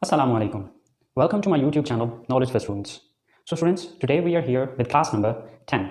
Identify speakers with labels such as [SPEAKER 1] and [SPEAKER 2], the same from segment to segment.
[SPEAKER 1] Assalamualaikum. Welcome to my YouTube channel, Knowledge for Students. So students, today we are here with class number 10.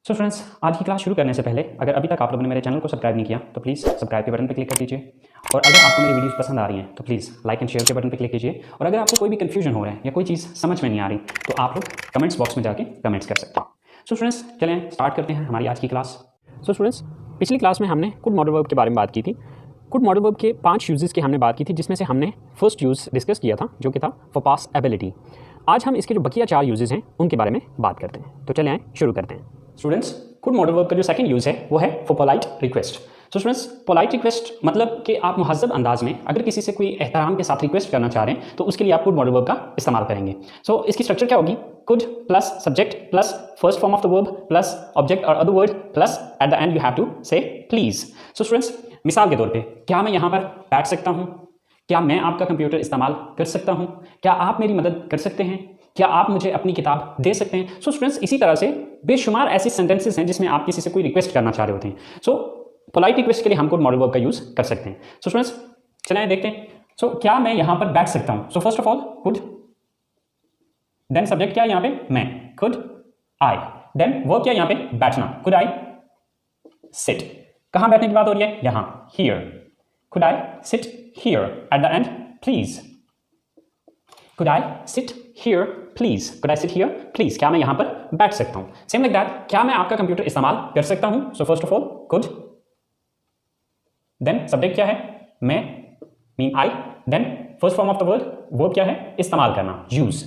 [SPEAKER 1] So friends, आज की class शुरू करने से पहले अगर अभी तक आप लोगों ने मेरे चैनल को सब्सक्राइब नहीं किया तो प्लीज़ सब्सक्राइब के बटन पर क्लिक कर दीजिए। और अगर आपको मेरी वीडियोस पसंद आ रही हैं तो प्लीज़ लाइक एंड शेयर के बटन पर क्लिक कीजिए। और अगर आपको कोई भी कन्फ्यूजन हो रहा है या कोई चीज़ समझ में नहीं आ रही तो आप लोग कमेंट्स बॉक्स में जाके कमेंट्स कर सकते हैं। सो फ्रेंड्स, चलें स्टार्ट करते हैं हमारी आज की क्लास। सो स्टूडेंट्स, पिछली क्लास में हमने कुड मॉडल वर्ब के बारे में बात की थी। कुड मॉडल वर्ब के 5 यूजेस की हमने बात की थी, जिसमें से हमने फर्स्ट यूज़ डिस्कस किया था जो कि था फॉर पास एबिलिटी। आज हम इसके जो बकिया 4 यूजेस हैं उनके बारे में बात करते हैं। तो चलें आए शुरू करते हैं। स्टूडेंट्स, कुड मॉडल वर्ब का जो सेकंड यूज़ है वो है for polite request. So students, polite request मतलब कि आप मुहज़्ज़ब अंदाज में अगर किसी से कोई एहतराम के साथ रिक्वेस्ट करना चाह रहे हैं तो उसके लिए आप कुड मॉडल वर्ब का इस्तेमाल करेंगे। सो इसकी स्ट्रक्चर क्या होगी? Could plus subject plus first form of the verb plus object और other word plus at the end you have to say please. So students, मिसाल के तौर पे क्या मैं यहाँ पर बैठ सकता हूँ? क्या मैं आपका कंप्यूटर इस्तेमाल कर सकता हूँ? क्या आप मेरी मदद कर सकते हैं? क्या आप मुझे अपनी किताब दे सकते हैं? सो स्टूडेंट्स, इसी तरह से बेशुमार ऐसी सेंटेंसेस हैं जिसमें आप किसी से कोई रिक्वेस्ट करना चाह रहे होते हैं। सो पोलाइट रिक्वेस्ट के लिए हम कुड मॉडल वर्ब का यूज़ कर सकते हैं। सो स्टूडेंट्स, चलिए देखते हैं। सो क्या मैं यहाँ पर बैठ सकता हूँ? So first of all could, then subject क्या है यहाँ पे? मैं, कुड आई, देन वर्ब क्या है यहाँ पे? बैठना, कुड आई सिट। कहाँ बैठने की बात हो रही है? यहाँ, here. Could I sit here eight the and please. Could I sit here please. Could I sit here please. क्या मैं यहाँ पर बैठ सकता हूँ? सेम लाइक दैट, क्या मैं आपका कंप्यूटर इस्तेमाल कर सकता हूँ? So first of all could, then subject क्या है? मैं, mean I, then first form of the verb क्या है? इस्तेमाल करना, यूज।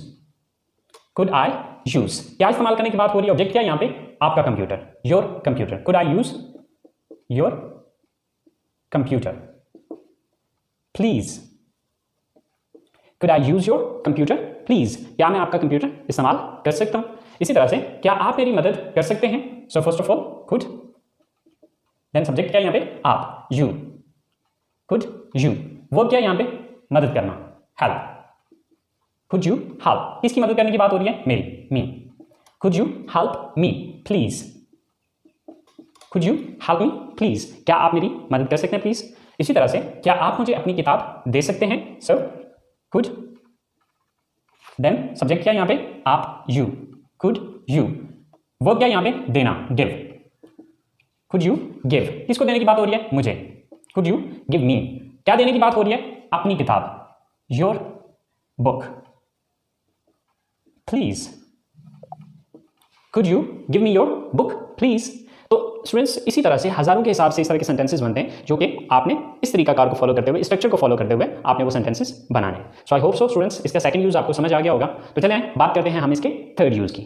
[SPEAKER 1] Could I use. क्या इस्तेमाल करने की बात हो रही है? ऑब्जेक्ट क्या है यहाँ पे? आपका computer, your computer. Could I use your computer please. Could I use your computer please. क्या मैं आपका कंप्यूटर इस्तेमाल कर सकता हूं? इसी तरह से क्या आप मेरी मदद कर सकते हैं? So first of all could, then subject क्या है यहाँ पे? आप, यू। Could you. वर्ब क्या है यहाँ पे? मदद करना, हेल्प। Could you help. किसकी मदद करने की बात हो रही है? मेरी, me. Could you help me please. Could you help me please. क्या आप मेरी मदद कर सकते हैं प्लीज? इसी तरह से क्या आप मुझे अपनी किताब दे सकते हैं? सो कुड, देन सब्जेक्ट क्या है यहाँ पे? आप, यू। Could you. वर्ब क्या है यहाँ पे? देना, गिव। Could you give. किसको देने की बात हो रही है? मुझे। Could you give me. क्या देने की बात हो रही है? अपनी किताब, your book please. Could you give me your book please. तो स्टूडेंट्स, इसी तरह से हजारों के हिसाब से इस तरह के सेंटेंसेस बनते हैं जो कि आपने इस तरीकाकार को फॉलो करते हुए, स्ट्रक्चर को फॉलो करते हुए आपने वो सेंटेंसेस बनाने। सो आई होप सो स्टूडेंट्स, इसका सेकंड यूज आपको समझ आ गया होगा। तो चलिए बात करते हैं हम इसके थर्ड यूज की।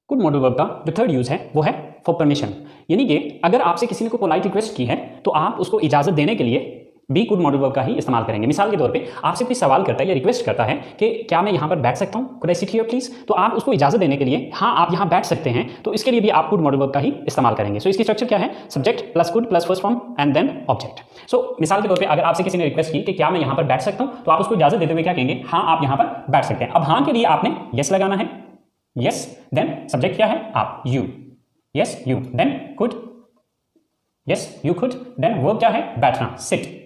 [SPEAKER 1] कुड मॉडल वर्ब का जो थर्ड यूज है वो है फॉर परमिशन। यानी कि अगर आपसे किसी ने कोई पोलाइट रिक्वेस्ट की है तो आप उसको इजाजत देने के लिए भी कुड मॉडल वर्ब का ही इस्तेमाल करेंगे। मिसाल के तौर पे आपसे कोई सवाल करता है या रिक्वेस्ट करता है कि क्या मैं यहाँ पर बैठ सकता हूँ? Could I sit here please. तो आप उसको इजाजत देने के लिए हाँ आप यहाँ बैठ सकते हैं, तो इसके लिए भी आप कुड मॉडल वर्ब का ही इस्तेमाल करेंगे। सो इसकी स्ट्रक्चर क्या है? Subject plus could plus first form and then object. So मिसाल के तौर पर अगर आपसे किसी ने रिक्वेस्ट की कि क्या मैं यहाँ पर बैठ सकता हूँ, तो आप उसको इजाजत देते हुए क्या कहेंगे? हाँ आप यहाँ पर बैठ सकते हैं। अब हाँ के लिए आपने यस लगाना है, यस। देन सब्जेक्ट क्या है? आप, you. Yes you. Then could, yes you could. Then verb क्या है? बैठना, sit.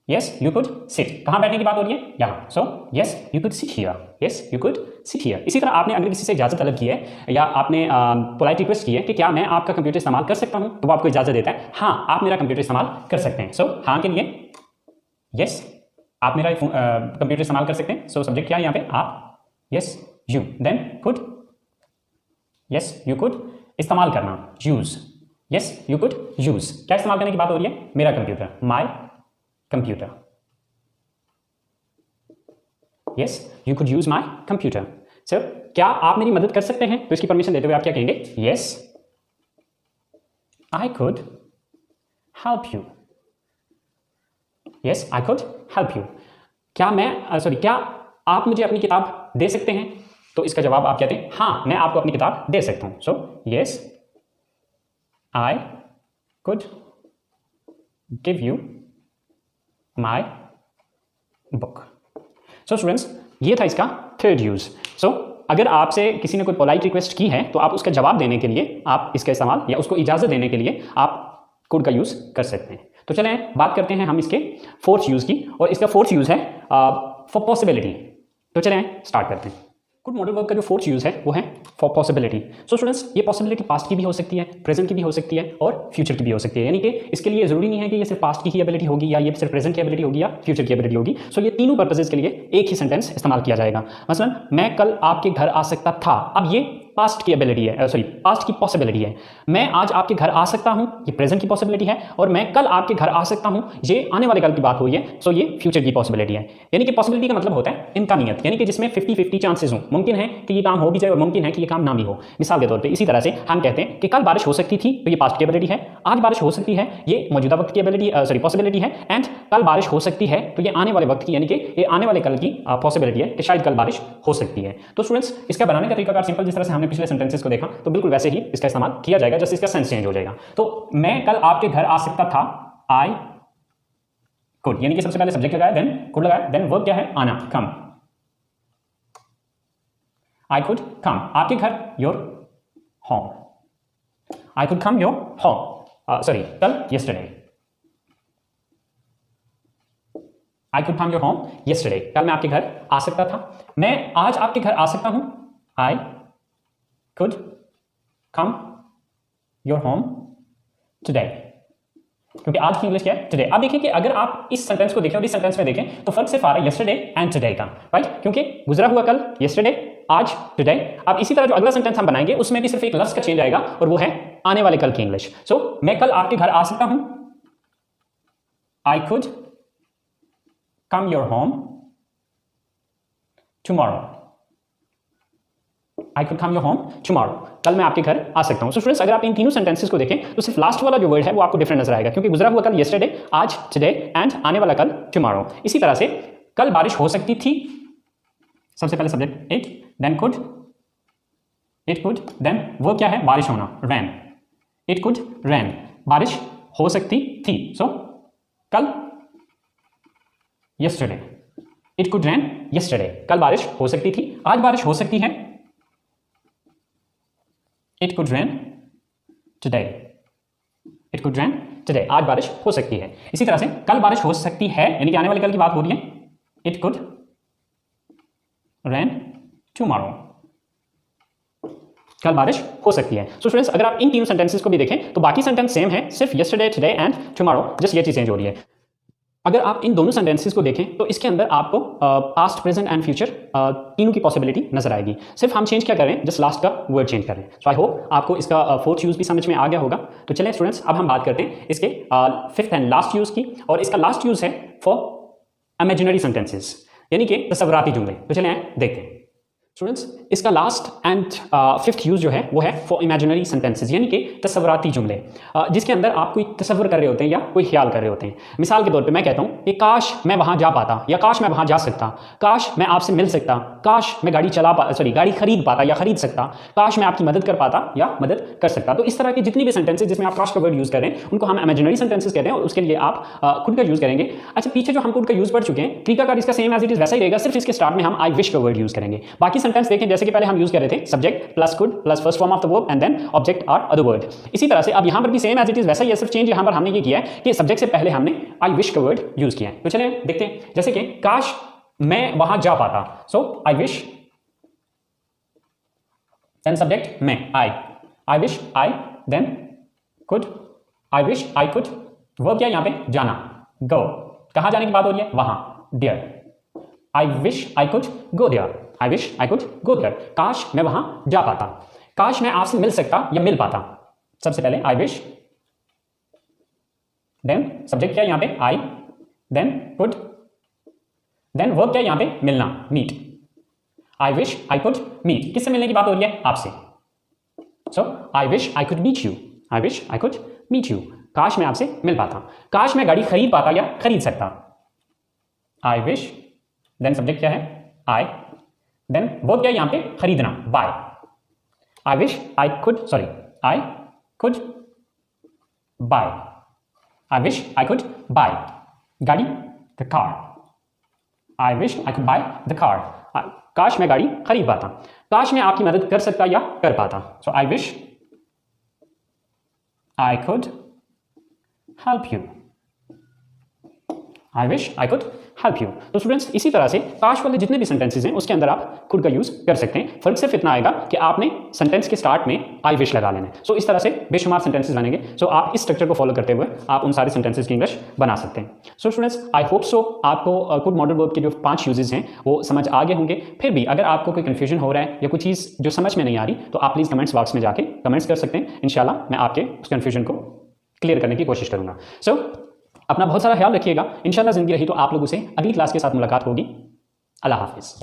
[SPEAKER 1] Yes, you could sit. कहाँ बैठने की बात हो रही है? यहाँ। So, yes, you could sit here. Yes, you could sit here. इसी तरह आपने अगर किसी से इजाज़त तलब की है या आपने पोलाइट रिक्वेस्ट की है कि क्या मैं आपका कंप्यूटर इस्तेमाल कर सकता हूँ, तो वो आपको इजाज़त देता है हाँ आप मेरा कंप्यूटर इस्तेमाल कर सकते हैं। सो हाँ के लिए yes, आप मेरा कंप्यूटर इस्तेमाल कर सकते हैं। सो सब्जेक्ट क्या है यहाँ पे? आप, yes, you. Then could, yes, you could। इस्तेमाल करना, use। Yes, you could use। क्या इस्तेमाल करने की बात हो रही है? मेरा computer, my computer। Yes, you could use my computer। So, क्या आप मेरी मदद कर सकते हैं? तो इसकी परमिशन देते हुए आप क्या कहेंगे? Yes, I could help you। Yes, I could help you। क्या आप मुझे अपनी किताब दे सकते हैं? तो इसका जवाब आप कहते हैं हाँ मैं आपको अपनी किताब दे सकता हूं। So, yes, I could give you my book। So students, ये था इसका थर्ड यूज। सो अगर आपसे किसी ने कोई पोलाइट रिक्वेस्ट की है तो आप उसका जवाब देने के लिए आप इसका इस्तेमाल या उसको इजाज़त देने के लिए आप कुड का यूज़ कर सकते हैं। तो चलें बात करते हैं हम इसके फोर्थ यूज़ की, और इसका फोर्थ यूज़ है फॉर पॉसिबिलिटी। तो चलें स्टार्ट करते हैं। कुड मॉडल वर्ब का जो फोर्थ यूज़ है वो है फॉर पॉसिबिलिटी। सो स्टूडेंट्स, ये पॉसिबिलिटी पास्ट की भी हो सकती है, प्रेजेंट की भी हो सकती है और फ्यूचर की भी हो सकती है। यानी कि इसके लिए ज़रूरी नहीं है कि ये सिर्फ पास्ट की ही एबिलिटी होगी या ये सिर्फ प्रेजेंट की एबिलिटी होगी या फ्यूचर की एबिलिटी होगी। सो ये तीनों पर्पजेज के लिए एक ही सेंटेंस इस्तेमाल किया जाएगा। मसलन मैं कल आपके घर आ सकता था, अब ये पास्ट की एबिलिटी है, सॉरी पास्ट की पॉसिबिलिटी है। मैं आज आपके घर आ सकता हूं, ये प्रेजेंट की पॉसिबिलिटी है, और मैं कल आपके घर आ सकता हूं, ये आने वाले कल की बात हुई है। सो ये फ्यूचर की पॉसिबिलिटी है। यानी कि पॉसिबिलिटी का मतलब होता है इम्कानियत, यानी कि जिसमें 50-50 चांसेस हों। मुमकिन है कि ये काम हो भी जाए और मुमकिन है कि ये काम ना भी हो। मिसाल के तौर पर इसी तरह से हम कहते हैं कि कल बारिश हो सकती थी, तो ये पास्ट की एबिलिटी है। आज बारिश हो सकती है, ये मौजूदा वक्त की एबिलिटी, सॉरी पॉसिबिलिटी है। एंड कल बारिश हो सकती है, तो ये आने वाले वक्त की, यानी कि ये आने वाले कल की पॉसिबिलिटी है कि शायद कल बारिश हो सकती है। तो स्टूडेंट्स, इसका बनाने का तरीका सिंपल, जिस तरह से हमने पिछले सेंटेंसेस को देखा, तो बिल्कुल वैसे ही इसका इस्तेमाल किया जाएगा, जैसे इसका सेंस चेंज हो जाएगा। तो मैं कल आपके घर आ सकता था, आई कुड, यानी कि सबसे पहले सब्जेक्ट लगाया, देन कुड लगाया, देन वर्ब क्या है, आना, कम। आई कुड कम आपके घर, your home. I could come your home, sorry कल, yesterday। I could come your home yesterday, कल मैं आपके घर आ सकता था। मैं आज आपके घर आ सकता हूं, I could come your home today, क्योंकि आज की इंग्लिश क्या है, टुडे। अब देखिए कि अगर आप इस सेंटेंस को देखें और इस सेंटेंस में देखें तो फर्क सिर्फ आ रहा है yesterday एंड टुडे का, राइट? क्योंकि गुजरा हुआ कल yesterday, आज टुडे। अब इसी तरह जो अगला सेंटेंस हम बनाएंगे उसमें भी सिर्फ एक लफ्ज का चेंज आएगा और वो है आने वाले कल की इंग्लिश। सो मैं कल आपके घर आ सकता हूं, I could come your home tomorrow. I could come your home tomorrow, कल मैं आपके घर आ सकता हूं। सो फ्रेंड्स, अगर आप इन तीनों सेंटेंसेस को देखें तो सिर्फ लास्ट वाला जो वर्ड है वो आपको डिफरेंट नजर आएगा, क्योंकि गुजरा हुआ कल yesterday, आज टुडे, एंड आने वाला कल टुमारो। इसी तरह से कल बारिश हो सकती थी, सबसे पहले subject it, then could, it could, then वो क्या है, बारिश होना, रैन। इट कुड रैन, बारिश हो सकती थी। सो कल yesterday, it could rain yesterday, कल बारिश हो सकती थी। आज बारिश हो सकती है, it could rain today, it could rain today, आज बारिश हो सकती है। इसी तरह से कल बारिश हो सकती है, यानी कि आने वाले कल की बात हो रही है, इट कुड रैन टुमारो, कल बारिश हो सकती है। सो फ्रेंड्स, अगर आप इन तीनों सेंटेंसेस को भी देखें तो बाकी सेंटेंस सेम है, सिर्फ yesterday, today and tomorrow, just ये चीज चेंज हो रही है। अगर आप इन दोनों सेंटेंसेस को देखें तो इसके अंदर आपको पास्ट, प्रेजेंट एंड फ्यूचर तीनों की पॉसिबिलिटी नजर आएगी। सिर्फ हम चेंज क्या कर रहे हैं, जस्ट लास्ट का वर्ड चेंज कर रहे हैं। सो आई होप आपको इसका फोर्थ यूज भी समझ में आ गया होगा। तो चलिए स्टूडेंट्स, अब हम बात करते हैं इसके फिफ्थ एंड लास्ट यूज की, और इसका लास्ट यूज है फॉर इमेजिनरी सेंटेंसेस, यानी कि तस्वराती जुमले। तो चलिए देखते हैं स्टूडेंट्स, इसका लास्ट एंड फिफ्थ यूज जो है वो है फॉर इमेजिनरी सेंटेंसेस, यानी कि तस्वराती जुमले, जिसके अंदर आप कोई तस्वर कर रहे होते हैं या कोई ख्याल कर रहे होते हैं। मिसाल के तौर पे मैं कहता हूँ कि काश मैं वहाँ जा पाता, या काश मैं वहाँ जा सकता, काश मैं आपसे मिल सकता, काश मैं गाड़ी गाड़ी खरीद पाता या खरीद सकता, काश मैं आपकी मदद कर पाता या मदद कर सकता। तो इस तरह के जितनी भी सेंटेंसेस जिसमें आप काश का वर्ड यूज़ कर रहे हैं उनको हम इमेजिनरी सेंटेंसेस कहते हैं, और उसके लिए आप कुड का यूज़ करेंगे। अच्छा, पीछे जो हम कुड का यूज़ पढ़ चुके हैं, तरीकाकार इसका सेम एज इट इज वैसा ही रहेगा, सिर्फ इसके स्टार्ट में हम आई विश का वर्ड यूज़ करेंगे। बाकी सेंटेंस देखें, जैसे कि पहले हम यूज कर रहे थे subject plus could plus first form of the verb and then object और अदर वर्ड। इसी तरह से अब यहां पर भी सेम एज इट इज वैसा ही, सिर्फ चेंज यहां पर हमने ये किया है कि सब्जेक्ट से पहले हमने आई विश का वर्ड यूज किया है। तो चलिए देखते हैं, जैसे कि काश मैं वहां जा पाता, so I wish, then subject मैं, I wish I, then could, I wish I could, verb क्या है यहां पे, जाना, गो, कहां जाने की बात हो रही है, वहां, dear, I wish I could go there, I wish I could go there, काश मैं वहां जा पाता, काश मैं आपसे मिल सकता या मिल पाता। सबसे पहले आई विश, देन सब्जेक्ट क्या है यहां पे, I, then could, then verb क्या है यहां पे, मिलना, meet. I wish I could meet, किससे मिलने की बात हो रही है, आपसे। So I wish I could meet you, I wish I could meet you, काश मैं आपसे मिल पाता, काश मैं गाड़ी खरीद पाता या खरीद सकता। आई विश, देन सब्जेक्ट क्या है, आई, देन वर्ब क्या है यहां पे, खरीदना, buy. I wish I could, sorry I could buy, I wish I could buy गाड़ी, the car. I wish I could buy the car, काश मैं गाड़ी खरीद पाता, काश मैं आपकी मदद कर सकता या कर पाता। So I wish I could help you, I wish I could help you. तो स्टूडेंट्स इसी तरह से काश वाले जितने भी सेंटेंसेज हैं उसके अंदर आप खुद का यूज़ कर सकते हैं। फर्क सिर्फ इतना आएगा कि आपने सेंटेंस के स्टार्ट में आई विश लगा लेना है। सो इस तरह से बेशुमार सेंटेंसेज बनेंगे। सो आप इस स्ट्रक्चर को फॉलो करते हुए आप उन सारे सेंटेंसेज की इंग्लिश बना सकते हैं। So students I hope so आपको कुड मॉडल वर्ब के जो 5 यूजेस हैं वो समझ आ गए होंगे। फिर भी अगर आपको कोई कन्फ्यूजन हो रहा है या कोई चीज़ जो समझ में नहीं आ रही तो आप प्लीज़ कमेंट्स बॉक्स में जाके कमेंट्स कर सकते हैं। इंशाल्लाह मैं आपके उस कन्फ्यूजन को क्लियर करने की कोशिश करूंगा। सो अपना बहुत सारा ख्याल रखिएगा। इंशाल्लाह ज़िंदगी रही तो आप लोगों से अगली क्लास के साथ मुलाकात होगी। अल्लाह हाफिज़।